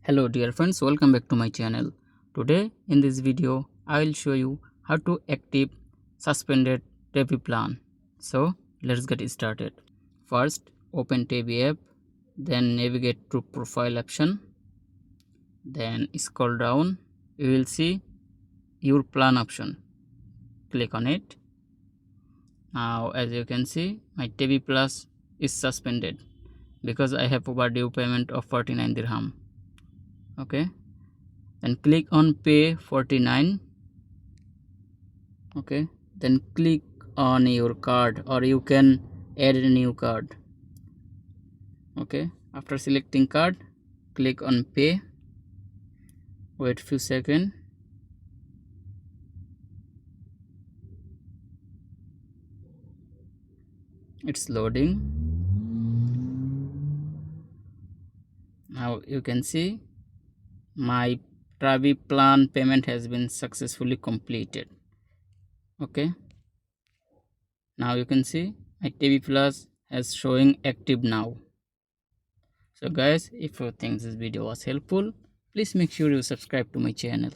Hello dear friends, welcome back to my channel. Today in this video I will show you how to active suspended Tabby plan. So let's get started. First open Tabby app, then navigate to profile option, then scroll down. You will see your plan option. Click on it. Now as you can see, my Tabby Plus is suspended because I have overdue payment of 49 dirham. Okay, then click on pay 49. Okay, then click on your card or you can add a new card. Okay, after selecting card, click on pay. Wait few seconds. It's loading. Now you can see my Tabby plan payment has been successfully completed. Okay, now you can see my Tabby Plus is showing active now. So guys, if you think this video was helpful, please make sure you subscribe to my channel.